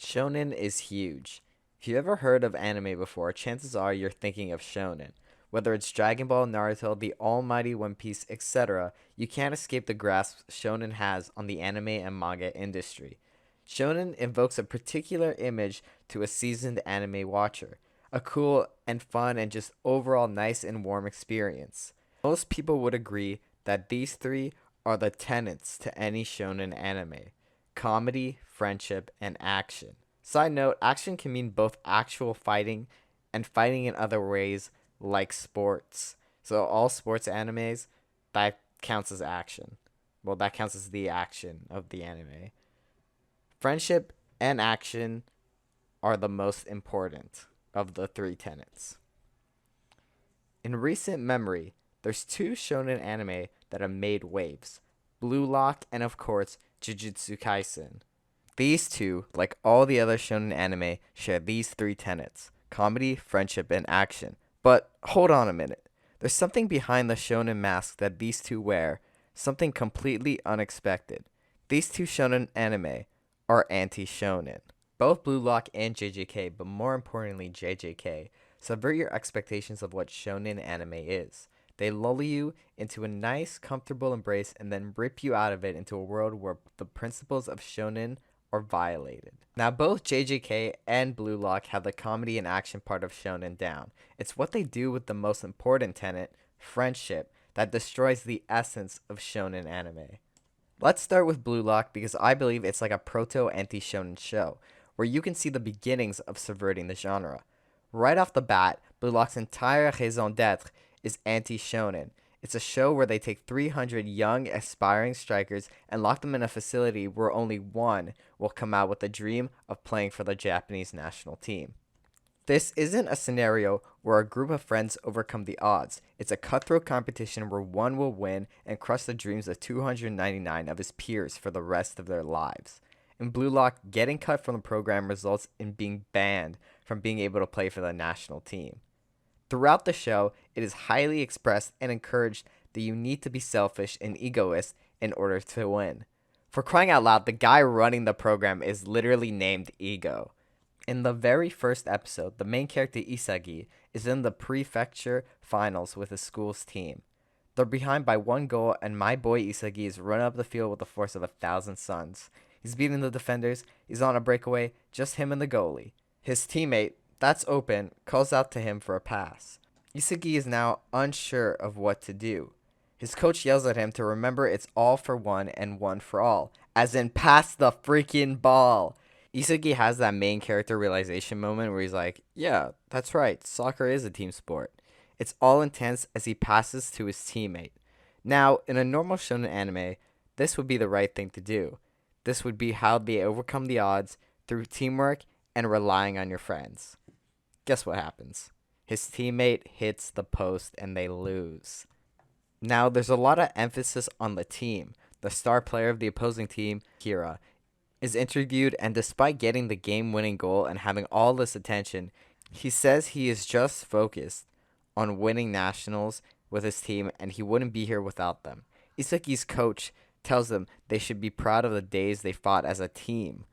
Shonen is huge. If you ever heard of anime before, chances are you're thinking of shonen. Whether it's Dragon Ball, Naruto, the almighty One Piece, etc., you can't escape the grasp shonen has on the anime and manga industry. Shonen invokes a particular image to a seasoned anime watcher, a cool and fun and just overall nice and warm experience. Most people would agree that these three are the tenets to any shonen anime: comedy, friendship, and action. Side note, action can mean both actual fighting and fighting in other ways like sports. So all sports animes, that counts as action. Well, that counts as the action of the anime. Friendship and action are the most important of the three tenets. In recent memory, there's two shonen anime that have made waves: Blue Lock and of course Jujutsu Kaisen. These two, like all the other shonen anime, share these three tenets: comedy, friendship, and action. But hold on a minute. There's something behind the shonen mask that these two wear, something completely unexpected. These two shonen anime are anti-shonen. Both Blue Lock and JJK, but more importantly JJK, subvert your expectations of what shonen anime is. They lull you into a nice, comfortable embrace and then rip you out of it into a world where the principles of shonen are violated. Now, both JJK and Blue Lock have the comedy and action part of shonen down. It's what they do with the most important tenet, friendship, that destroys the essence of shonen anime. Let's start with Blue Lock because I believe it's like a proto anti-shonen show, where you can see the beginnings of subverting the genre. Right off the bat, Blue Lock's entire raison d'etre is anti-shonen. It's a show where they take 300 young, aspiring strikers and lock them in a facility where only one will come out with the dream of playing for the Japanese national team. This isn't a scenario where a group of friends overcome the odds. It's a cutthroat competition where one will win and crush the dreams of 299 of his peers for the rest of their lives. In Blue Lock, getting cut from the program results in being banned from being able to play for the national team. Throughout the show, it is highly expressed and encouraged that you need to be selfish and egoist in order to win. For crying out loud, the guy running the program is literally named Ego. In the very first episode, the main character Isagi is in the prefecture finals with his school's team. They're behind by one goal, and my boy Isagi is run up the field with the force of 1,000 suns. He's beating the defenders, he's on a breakaway, just him and the goalie. His teammate, that's open, calls out to him for a pass. Isagi is now unsure of what to do. His coach yells at him to remember it's all for one and one for all, as in pass the freaking ball. Isagi has that main character realization moment where he's like, yeah, that's right, soccer is a team sport. It's all intense as he passes to his teammate. Now, in a normal shonen anime, this would be the right thing to do. This would be how they overcome the odds through teamwork and relying on your friends. Guess what happens? His teammate hits the post and they lose. Now, there's a lot of emphasis on the team. The star player of the opposing team, Kira, is interviewed, and despite getting the game-winning goal and having all this attention, he says he is just focused on winning nationals with his team and he wouldn't be here without them. Isagi's coach tells them they should be proud of the days they fought as a team.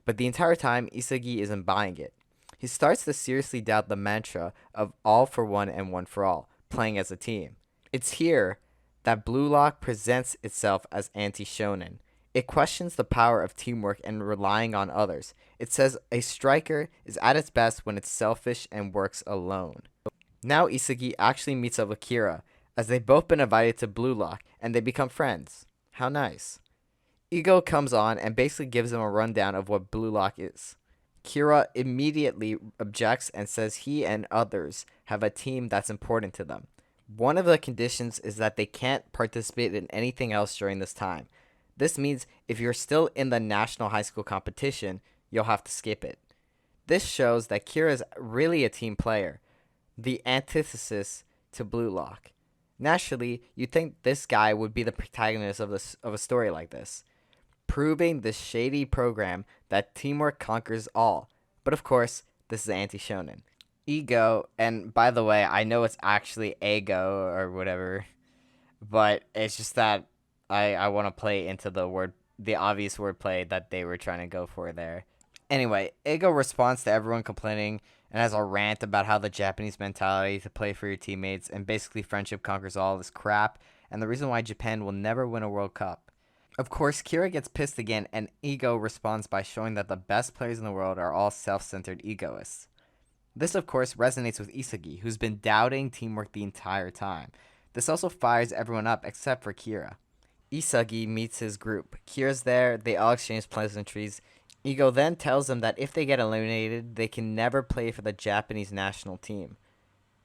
But the entire time, Isagi isn't buying it. He starts to seriously doubt the mantra of all for one and one for all, playing as a team. It's here that Blue Lock presents itself as anti-shonen. It questions the power of teamwork and relying on others. It says a striker is at its best when it's selfish and works alone. Now Isagi actually meets up with Kira, as they've both been invited to Blue Lock, and they become friends. How nice. Ego comes on and basically gives him a rundown of what Blue Lock is. Kira immediately objects and says he and others have a team that's important to them. One of the conditions is that they can't participate in anything else during this time. This means if you're still in the national high school competition, you'll have to skip it. This shows that Kira is really a team player, the antithesis to Blue Lock. Naturally, you'd think this guy would be the protagonist of a story like this, proving this shady program that teamwork conquers all. But of course, this is anti-shonen. Ego, and by the way, I know it's actually ego or whatever, but it's just that I want to play into the obvious wordplay that they were trying to go for there. Anyway, Eigo responds to everyone complaining and has a rant about how the Japanese mentality to play for your teammates and basically friendship conquers all this crap, and the reason why Japan will never win a World Cup. Of course, Kira gets pissed again, and Eigo responds by showing that the best players in the world are all self-centered egoists. This, of course, resonates with Isagi, who's been doubting teamwork the entire time. This also fires everyone up except for Kira. Isagi meets his group. Kira's there, they all exchange pleasantries. Eigo then tells them that if they get eliminated, they can never play for the Japanese national team.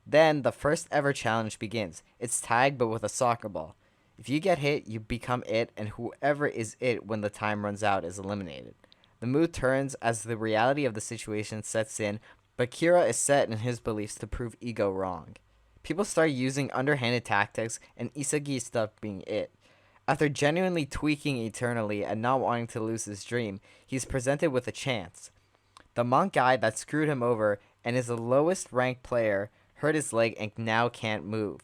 Then, the first ever challenge begins. It's tag, but with a soccer ball. If you get hit, you become it, and whoever is it when the time runs out is eliminated. The mood turns as the reality of the situation sets in, but Kira is set in his beliefs to prove Eigo wrong. People start using underhanded tactics, and Isagi is stuck being it. After genuinely tweaking eternally and not wanting to lose his dream, he's presented with a chance. The monk guy that screwed him over and is the lowest ranked player hurt his leg and now can't move.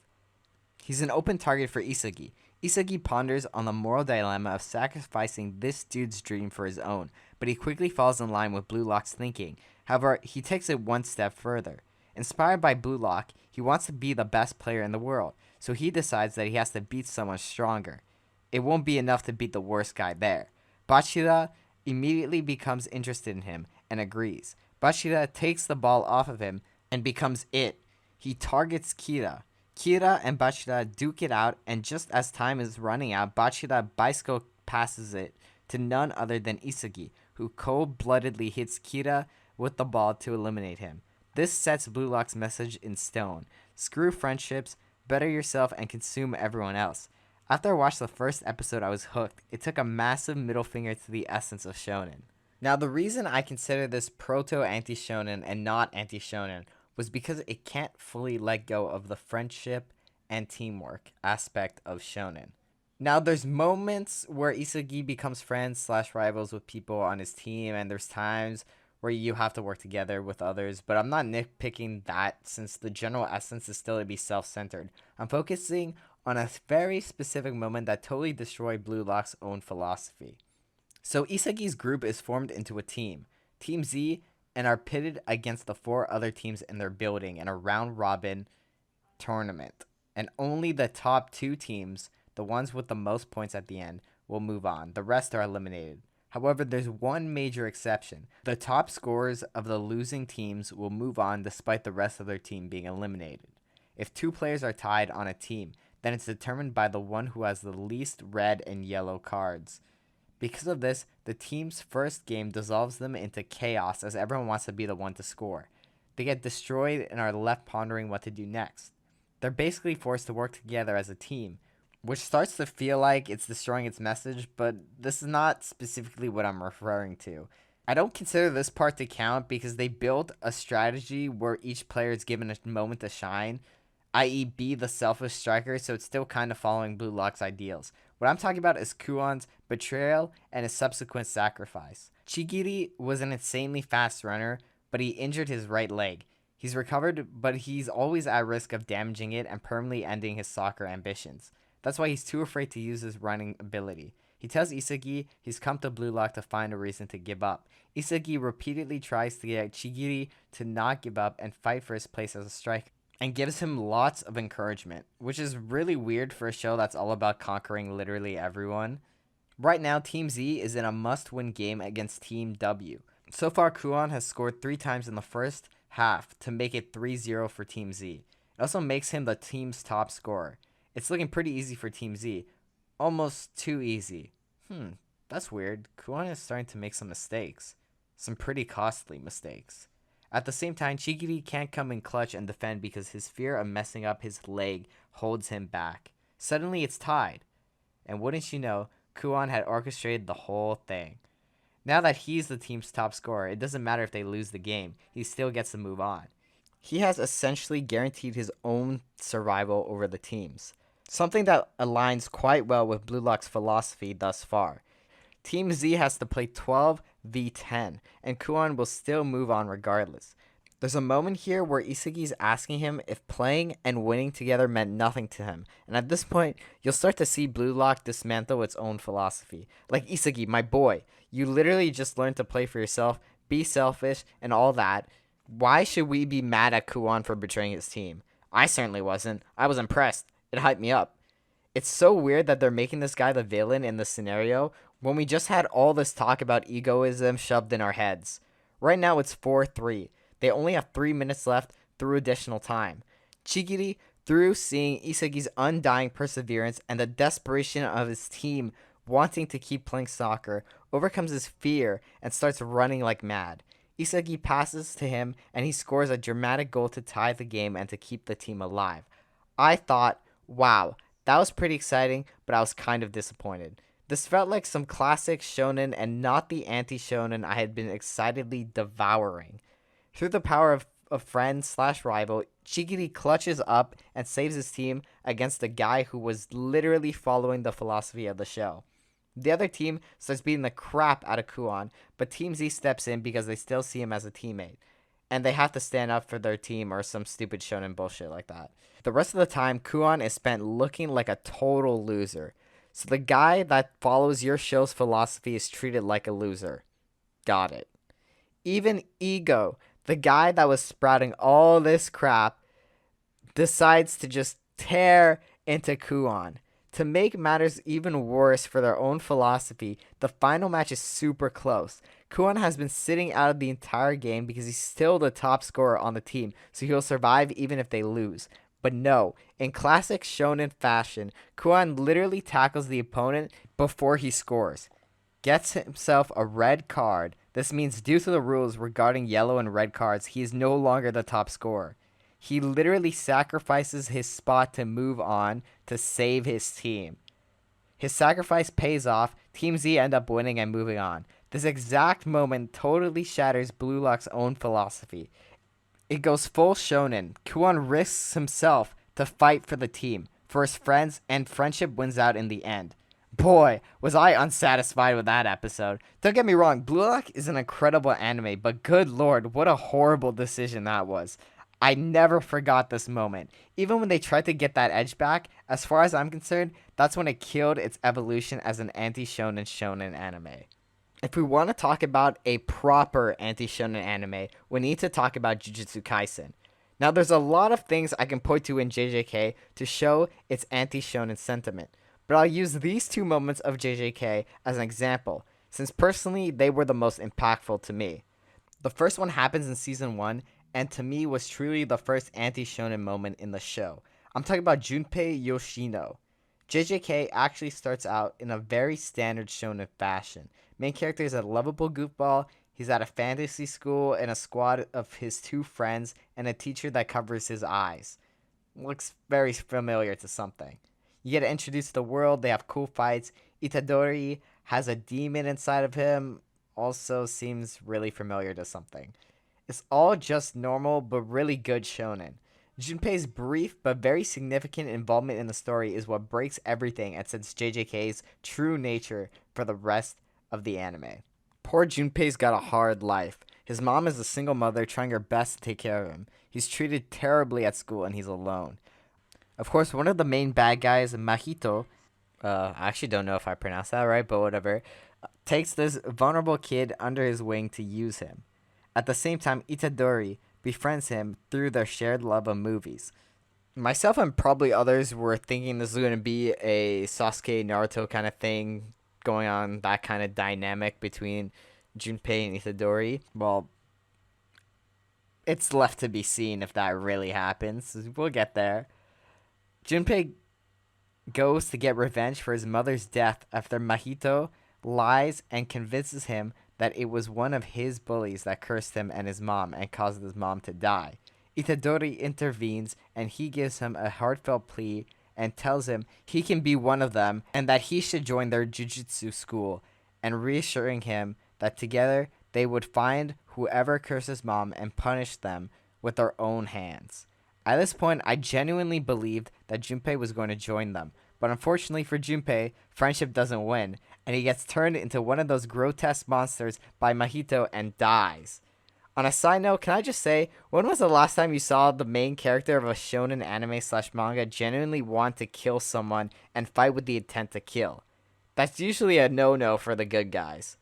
He's an open target for Isagi. Isagi ponders on the moral dilemma of sacrificing this dude's dream for his own, but he quickly falls in line with Blue Lock's thinking. However, he takes it one step further. Inspired by Blue Lock, he wants to be the best player in the world, so he decides that he has to beat someone stronger. It won't be enough to beat the worst guy there. Bachira immediately becomes interested in him and agrees. Bachira takes the ball off of him and becomes it. He targets Kira. Kira and Bachira duke it out, and just as time is running out, Bachira bicycle passes it to none other than Isagi, who cold-bloodedly hits Kira with the ball to eliminate him. This sets Blue Lock's message in stone. Screw friendships, better yourself, and consume everyone else. After I watched the first episode, I was hooked. It took a massive middle finger to the essence of shonen. Now, the reason I consider this proto-anti-shonen and not anti-shonen was because it can't fully let go of the friendship and teamwork aspect of shonen. Now, there's moments where Isagi becomes friends/rivals with people on his team, and there's times where you have to work together with others, but I'm not nitpicking that since the general essence is still to be self-centered. I'm focusing on a very specific moment that totally destroyed Blue Lock's own philosophy. So Isagi's group is formed into a team, Team Z, and are pitted against the 4 other teams in their building in a round-robin tournament. And only the top 2 teams, the ones with the most points at the end, will move on. The rest are eliminated. However, there's one major exception. The top scorers of the losing teams will move on despite the rest of their team being eliminated. If 2 players are tied on a team, then it's determined by the one who has the least red and yellow cards. Because of this, the team's first game dissolves them into chaos as everyone wants to be the one to score. They get destroyed and are left pondering what to do next. They're basically forced to work together as a team, which starts to feel like it's destroying its message, but this is not specifically what I'm referring to. I don't consider this part to count because they built a strategy where each player is given a moment to shine, i.e. be the selfish striker, so it's still kind of following Blue Lock's ideals. What I'm talking about is Kuon's betrayal and his subsequent sacrifice. Chigiri was an insanely fast runner, but he injured his right leg. He's recovered, but he's always at risk of damaging it and permanently ending his soccer ambitions. That's why he's too afraid to use his running ability. He tells Isagi he's come to Blue Lock to find a reason to give up. Isagi repeatedly tries to get Chigiri to not give up and fight for his place as a striker, and gives him lots of encouragement, which is really weird for a show that's all about conquering literally everyone. Right now, Team Z is in a must-win game against Team W. So far, Kuon has scored 3 times in the first half to make it 3-0 for Team Z. It also makes him the team's top scorer. It's looking pretty easy for Team Z. Almost too easy. That's weird. Kuon is starting to make some mistakes. Some pretty costly mistakes. At the same time, Chigiri can't come in clutch and defend because his fear of messing up his leg holds him back. Suddenly, it's tied. And wouldn't you know, Kuon had orchestrated the whole thing. Now that he's the team's top scorer, it doesn't matter if they lose the game. He still gets to move on. He has essentially guaranteed his own survival over the team's. Something that aligns quite well with Blue Lock's philosophy thus far. Team Z has to play 12v10, and Kuon will still move on regardless. There's a moment here where Isagi's asking him if playing and winning together meant nothing to him, and at this point, you'll start to see Blue Lock dismantle its own philosophy. Like, Isagi, my boy, you literally just learned to play for yourself, be selfish, and all that. Why should we be mad at Kuon for betraying his team? I certainly wasn't. I was impressed. It hyped me up. It's so weird that they're making this guy the villain in the scenario when we just had all this talk about egoism shoved in our heads. Right now it's 4-3. They only have 3 minutes left through additional time. Chigiri, through seeing Isagi's undying perseverance and the desperation of his team wanting to keep playing soccer, overcomes his fear and starts running like mad. Isagi passes to him and he scores a dramatic goal to tie the game and to keep the team alive. I thought, wow, that was pretty exciting, but I was kind of disappointed. This felt like some classic shonen and not the anti-shonen I had been excitedly devouring. Through the power of a friend slash rival, Chigiri clutches up and saves his team against a guy who was literally following the philosophy of the show. The other team starts beating the crap out of Kuon, but Team Z steps in because they still see him as a teammate. And they have to stand up for their team or some stupid shonen bullshit like that. The rest of the time, Kuon is spent looking like a total loser. So the guy that follows your show's philosophy is treated like a loser. Got it. Even Ego, the guy that was sprouting all this crap, decides to just tear into Kuon. To make matters even worse for their own philosophy, the final match is super close. Kuon has been sitting out of the entire game because he's still the top scorer on the team, so he'll survive even if they lose. But no, in classic shonen fashion, Kuon literally tackles the opponent before he scores. Gets himself a red card. This means due to the rules regarding yellow and red cards, he is no longer the top scorer. He literally sacrifices his spot to move on to save his team. His sacrifice pays off. Team Z end up winning and moving on. This exact moment totally shatters Blue Lock's own philosophy. It goes full shonen. Kuon risks himself to fight for the team, for his friends, and friendship wins out in the end. Boy, was I unsatisfied with that episode. Don't get me wrong, Blue Lock is an incredible anime, but good lord, what a horrible decision that was. I never forgot this moment. Even when they tried to get that edge back, as far as I'm concerned, that's when it killed its evolution as an anti-shonen shonen anime. If we want to talk about a proper anti-shonen anime, we need to talk about Jujutsu Kaisen. Now, there's a lot of things I can point to in JJK to show its anti-shonen sentiment, but I'll use these two moments of JJK as an example, since personally they were the most impactful to me. The first one happens in Season 1, and to me was truly the first anti-shonen moment in the show. I'm talking about Junpei Yoshino. JJK actually starts out in a very standard shonen fashion. Main character is a lovable goofball. He's at a fantasy school and a squad of his two friends and a teacher that covers his eyes. Looks very familiar to something. You get introduced to the world. They have cool fights. Itadori has a demon inside of him. Also seems really familiar to something. It's all just normal but really good shonen. Junpei's brief but very significant involvement in the story is what breaks everything and sets JJK's true nature for the rest of the anime. Poor Junpei's got a hard life. His mom is a single mother trying her best to take care of him. He's treated terribly at school and he's alone. Of course, one of the main bad guys, Mahito, I actually don't know if I pronounced that right, but whatever, takes this vulnerable kid under his wing to use him. At the same time, Itadori befriends him through their shared love of movies. Myself and probably others were thinking this was going to be a Sasuke Naruto kind of thing going on, that kind of dynamic between Junpei and Itadori. Well, it's left to be seen if that really happens. We'll get there. Junpei goes to get revenge for his mother's death after Mahito lies and convinces him that it was one of his bullies that cursed him and his mom and caused his mom to die. Itadori intervenes and he gives him a heartfelt plea and tells him he can be one of them and that he should join their jujutsu school, and reassuring him that together they would find whoever cursed his mom and punish them with their own hands. At this point, I genuinely believed that Junpei was going to join them, but unfortunately for Junpei, friendship doesn't win, and he gets turned into one of those grotesque monsters by Mahito and dies. On a side note, can I just say, when was the last time you saw the main character of a shonen anime / manga genuinely want to kill someone and fight with the intent to kill? That's usually a no-no for the good guys.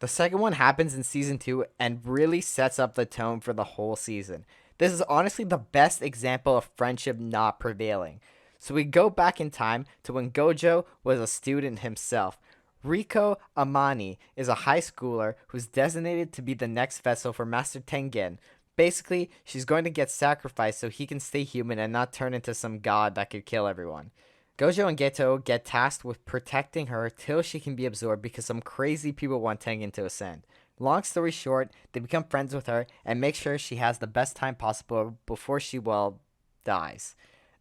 The second one happens in season 2 and really sets up the tone for the whole season. This is honestly the best example of friendship not prevailing. So we go back in time to when Gojo was a student himself. Riko Amani is a high schooler who's designated to be the next vessel for Master Tengen. Basically, she's going to get sacrificed so he can stay human and not turn into some god that could kill everyone. Gojo and Geto get tasked with protecting her till she can be absorbed because some crazy people want Tengen to ascend. Long story short, they become friends with her and make sure she has the best time possible before she, dies.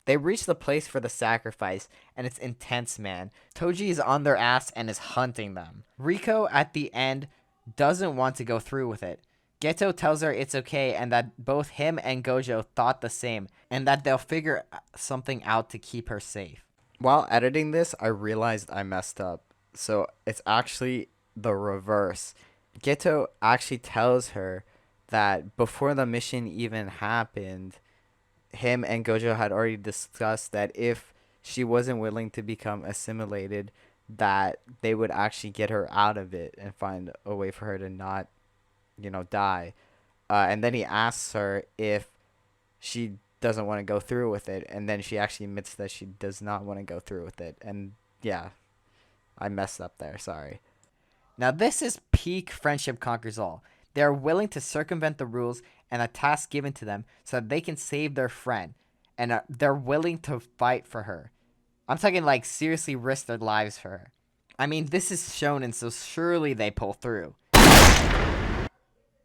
They reach the place for the sacrifice, and it's intense, man. Toji is on their ass and is hunting them. Riko, at the end, doesn't want to go through with it. Geto tells her it's okay and that both him and Gojo thought the same, and that they'll figure something out to keep her safe. While editing this, I realized I messed up. So it's actually the reverse. Geto actually tells her that before the mission even happened, him and Gojo had already discussed that if she wasn't willing to become assimilated, that they would actually get her out of it and find a way for her to not, die. And then he asks her if she doesn't want to go through with it, and then she actually admits that she does not want to go through with it. And yeah, I messed up there. Sorry. Now this is peak friendship conquers all. They are willing to circumvent the rules and a task given to them so that they can save their friend, and they're willing to fight for her. I'm talking like seriously risk their lives for her. I mean, this is shonen, so surely they pull through.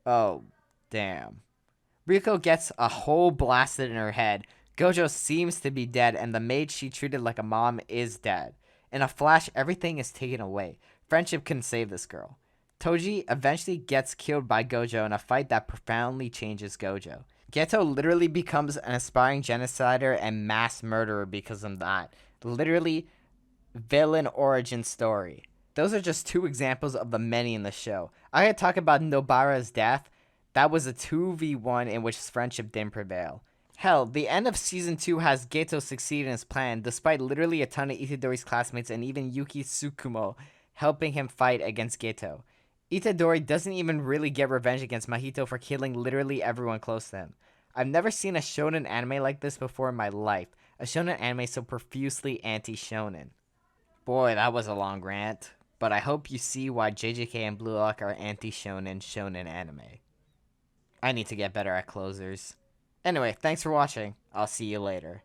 Oh, damn. Riko gets a hole blasted in her head. Gojo seems to be dead, and the maid she treated like a mom is dead. In a flash, everything is taken away. Friendship couldn't save this girl. Toji eventually gets killed by Gojo in a fight that profoundly changes Gojo. Geto literally becomes an aspiring genocider and mass murderer because of that. Literally, villain origin story. Those are just two examples of the many in the show. I gotta talk about Nobara's death. That was a 2v1 in which friendship didn't prevail. Hell, the end of season 2 has Geto succeed in his plan, despite literally a ton of Itadori's classmates and even Yuki Tsukumo helping him fight against Geto. Itadori doesn't even really get revenge against Mahito for killing literally everyone close to him. I've never seen a shonen anime like this before in my life. A shonen anime so profusely anti-shonen. Boy, that was a long rant. But I hope you see why JJK and Blue Lock are anti-shonen shonen anime. I need to get better at closers. Anyway, thanks for watching. I'll see you later.